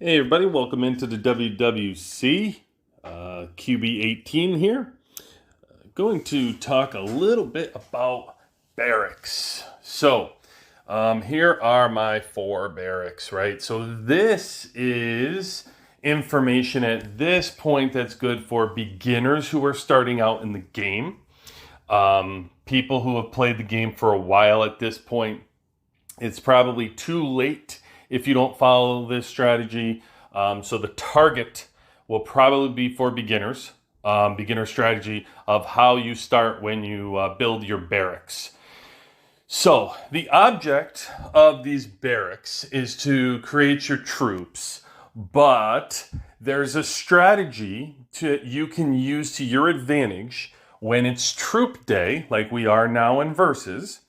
Hey everybody, welcome into the WWC, QB18 here. Going to talk a little bit about barracks. So, here are my 4 barracks, right? So this is information at this point that's good for beginners who are starting out in the game. People who have played the game for a while at this point. It's probably too late if you don't follow this strategy. So the target will probably be for beginners, beginner strategy of how you start when you build your barracks. So the object of these barracks is to create your troops, but there's a strategy you can use to your advantage when it's troop day, like we are now in Versus,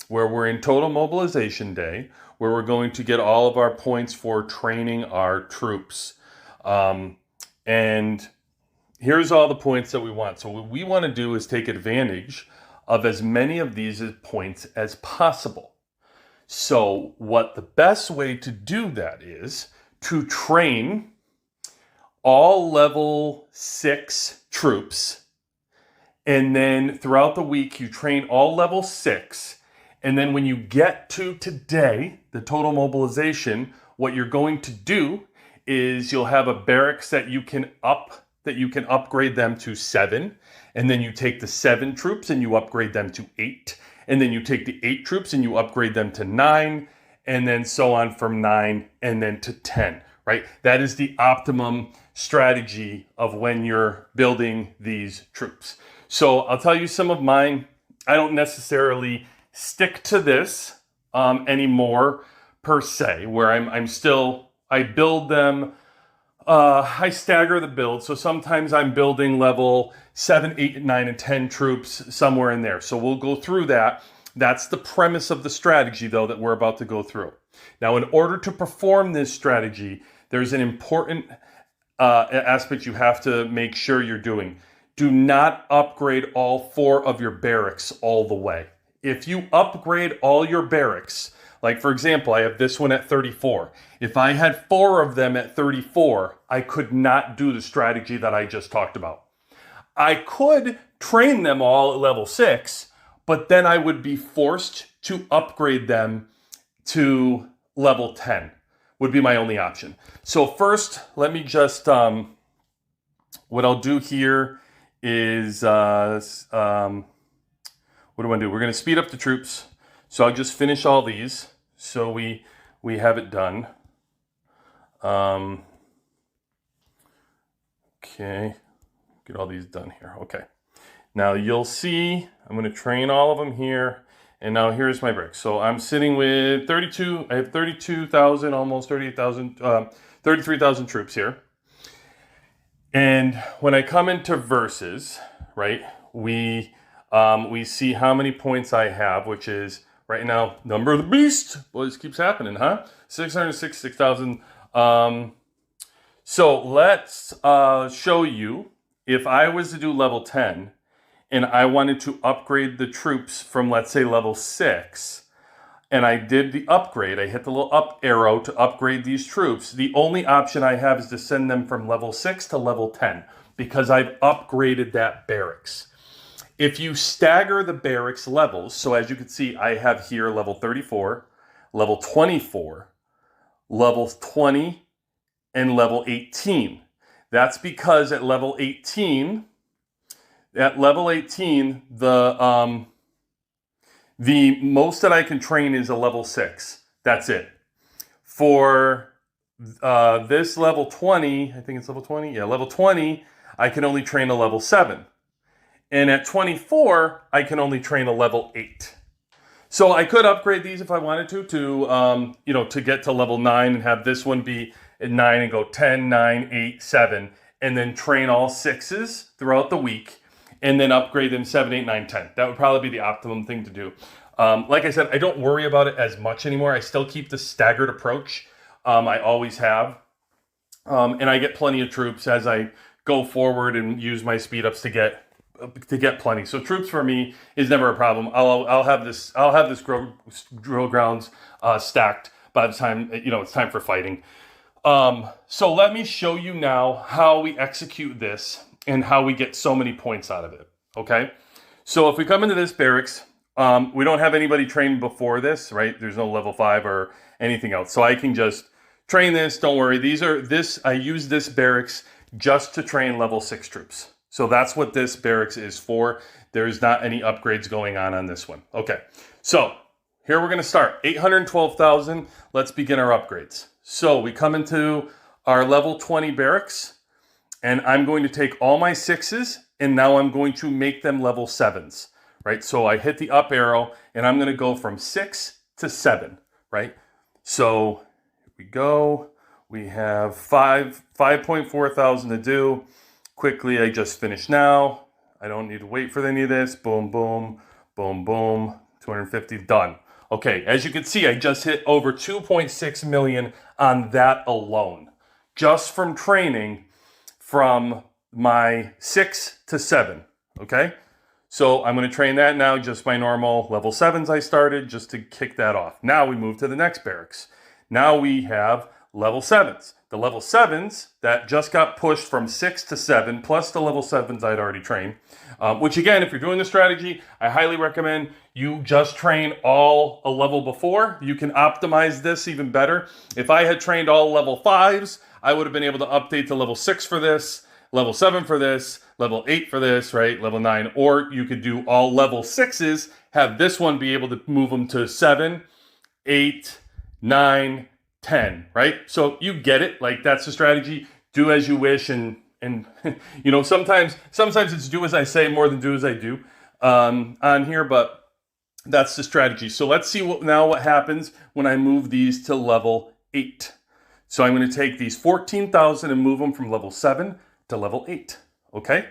where we're in total mobilization day, where we're going to get all of our points for training our troops. And here's all the points that we want. So what we want to do is take advantage of as many of these points as possible. So what the best way to do that is to train all level 6 troops. And then throughout the week, you train all level 6. And then when you get to today, the total mobilization, what you're going to do is you'll have a barracks that you can upgrade them to 7. And then you take the 7 troops and you upgrade them to 8. And then you take the 8 troops and you upgrade them to 9. And then so on from 9 and then to 10, right? That is the optimum strategy of when you're building these troops. So I'll tell you some of mine. I don't necessarily stick to this anymore per se, where I build them, I stagger the build. So sometimes I'm building level 7, 8, 9, and 10 troops somewhere in there. So we'll go through that. That's the premise of the strategy though that we're about to go through. Now, in order to perform this strategy, there's an important aspect you have to make sure you're doing. Do not upgrade all 4 of your barracks all the way. If you upgrade all your barracks, like for example, I have this one at 34. If I had 4 of them at 34, I could not do the strategy that I just talked about. I could train them all at level 6, but then I would be forced to upgrade them to level 10, would be my only option. So first, let me just, what I'll do here is, what do I do? We're going to speed up the troops. So I'll just finish all these so we have it done. Okay, get all these done here. Okay. Now you'll see I'm going to train all of them here. And now here's my brick. So I'm sitting with 32. I have 32,000, almost 38,000, 33,000 troops here. And when I come into Versus, right, we see how many points I have, which is right now, number of the beast. Well, this keeps happening, huh? 666,000. So let's show you, if I was to do level 10 and I wanted to upgrade the troops from, let's say, level 6, and I did the upgrade, I hit the little up arrow to upgrade these troops, the only option I have is to send them from level 6 to level 10 because I've upgraded that barracks. If you stagger the barracks levels, so as you can see, I have here level 34, level 24, level 20, and level 18. That's because at level 18, the most that I can train is a level 6. That's it. For this level 20, I think it's level 20. Yeah, level 20, I can only train a level 7. And at 24, I can only train a level 8. So I could upgrade these if I wanted to get to level 9 and have this one be at 9 and go 10, 9, 8, 7, and then train all 6s throughout the week, and then upgrade them 7, 8, 9, 10. That would probably be the optimum thing to do. Like I said, I don't worry about it as much anymore. I still keep the staggered approach. I always have. And I get plenty of troops as I go forward and use my speed ups to get plenty. So troops for me is never a problem. I'll have this drill grounds stacked by the time it's time for fighting. So let me show you now how we execute this and how we get so many points out of it, okay? So if we come into this barracks, we don't have anybody trained before this, right? There's no level 5 or anything else. So I can just train this, don't worry. I use this barracks just to train level 6 troops. So that's what this barracks is for. There's not any upgrades going on this one. Okay, so here we're gonna start, 812,000. Let's begin our upgrades. So we come into our level 20 barracks, and I'm going to take all my 6s, and now I'm going to make them level 7s, right? So I hit the up arrow, and I'm gonna go from 6 to 7, right? So here we go. We have 5.4 thousand to do. Quickly, I just finished now. I don't need to wait for any of this. Boom, boom, boom, boom. 250, done. Okay, as you can see, I just hit over 2.6 million on that alone. Just from training from my 6 to 7, okay? So I'm gonna train that now, just my normal level 7s I started, just to kick that off. Now we move to the next barracks. Now we have level 7s. The level 7s that just got pushed from 6 to 7, plus the level 7s I'd already trained, which again, if you're doing the strategy, I highly recommend you just train all a level before. You can optimize this even better. If I had trained all level 5s, I would have been able to update to level 6 for this, level 7 for this, level 8 for this, right? Level 9, or you could do all level 6s, have this one be able to move them to 7, 8, 9, 10, right? So you get it, like that's the strategy. Do as you wish, and you know, sometimes it's do as I say more than do as I do on here, but that's the strategy. So let's see what happens when I move these to level 8. So I'm going to take these 14,000 and move them from level 7 to level 8. Okay,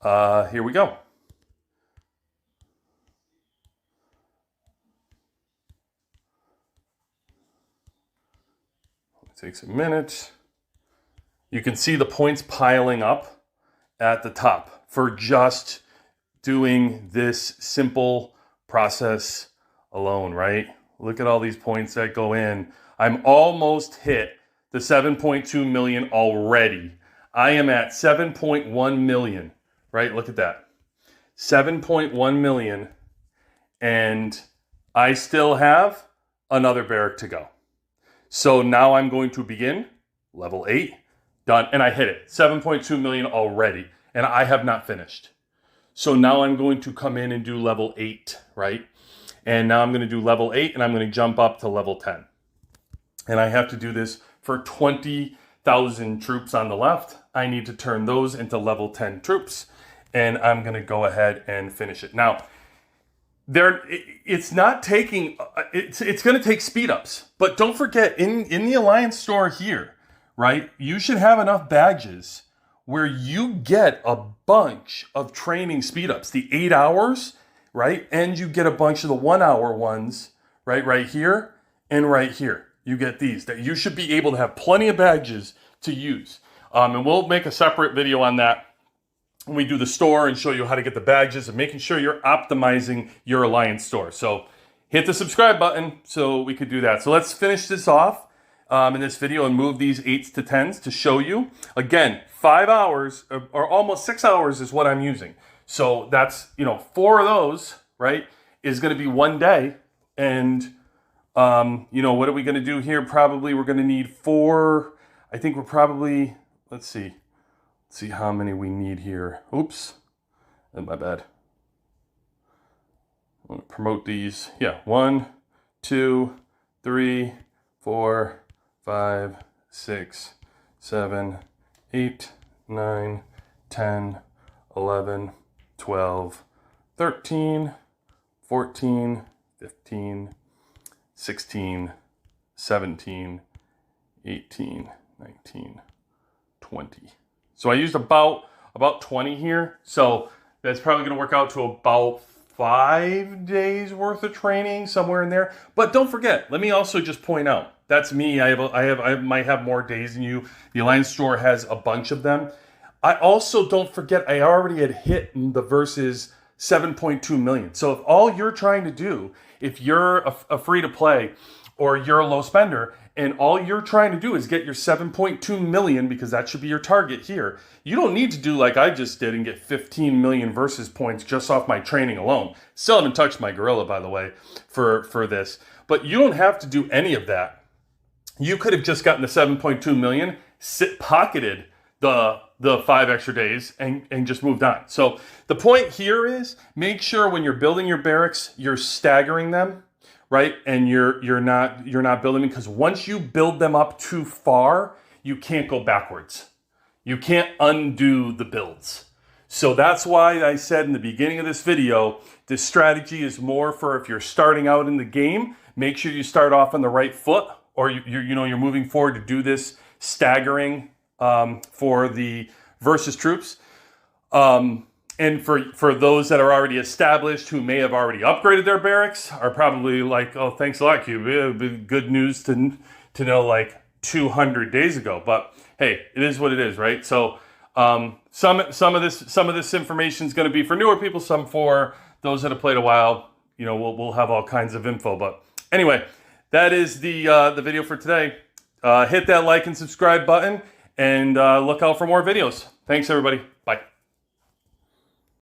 here we go. Takes a minute. You can see the points piling up at the top for just doing this simple process alone, right? Look at all these points that go in. I'm almost hit the 7.2 million already. I am at 7.1 million, right? Look at that. 7.1 million, and I still have another barrack to go. So now I'm going to begin level 8, done, and I hit it, 7.2 million already, and I have not finished. So now I'm going to come in and do level 8, right? And now I'm going to do level 8, and I'm going to jump up to level 10. And I have to do this for 20,000 troops on the left. I need to turn those into level 10 troops, and I'm going to go ahead and finish it. Now, it's not taking, it's going to take speed ups, but don't forget in the Alliance store here, right? You should have enough badges where you get a bunch of training speed ups, the 8 hours, right? And you get a bunch of the 1 hour ones, right here and right here. You get these that you should be able to have plenty of badges to use. And we'll make a separate video on that when we do the store and show you how to get the badges and making sure you're optimizing your Alliance store. So hit the subscribe button so we could do that. So let's finish this off in this video and move these 8s to 10s to show you. Again, 5 hours or almost 6 hours is what I'm using. So that's, 4 of those, right, is going to be 1 day. And, what are we going to do here? Probably we're going to need 4. I think we're probably, let's see how many we need here. Oops, my bad. I'm gonna promote these. Yeah, 1, 2, 3, 4, 5, 6, 7, 8, 9, 10, 11, 12, 13, 14, 15, 16, 17, 18, 19, 20. So I used about 20 here. So that's probably going to work out to about 5 days worth of training, somewhere in there. But don't forget, let me also just point out, that's me. I might have more days than you. The Alliance store has a bunch of them. I also, don't forget, I already had hit the versus 7.2 million. So if all you're trying to do, if you're a free to play, or you're a low spender, and all you're trying to do is get your 7.2 million, because that should be your target here. You don't need to do like I just did and get 15 million versus points just off my training alone. Still haven't touched my gorilla, by the way, for this. But you don't have to do any of that. You could have just gotten the 7.2 million, pocketed the 5 extra days, and just moved on. So the point here is, make sure when you're building your barracks, you're staggering them, right? And you're not building them, because once you build them up too far, you can't go backwards. You can't undo the builds. So that's why I said in the beginning of this video, this strategy is more for if you're starting out in the game. Make sure you start off on the right foot, or you're moving forward to do this staggering for the versus troops. And for those that are already established, who may have already upgraded their barracks, are probably like, oh, thanks a lot, Cube. It would be good news to know like 200 days ago. But hey, it is what it is, right? So some of this information is going to be for newer people, some for those that have played a while. You know, we'll have all kinds of info. But anyway, that is the video for today. Hit that like and subscribe button, and look out for more videos. Thanks, everybody.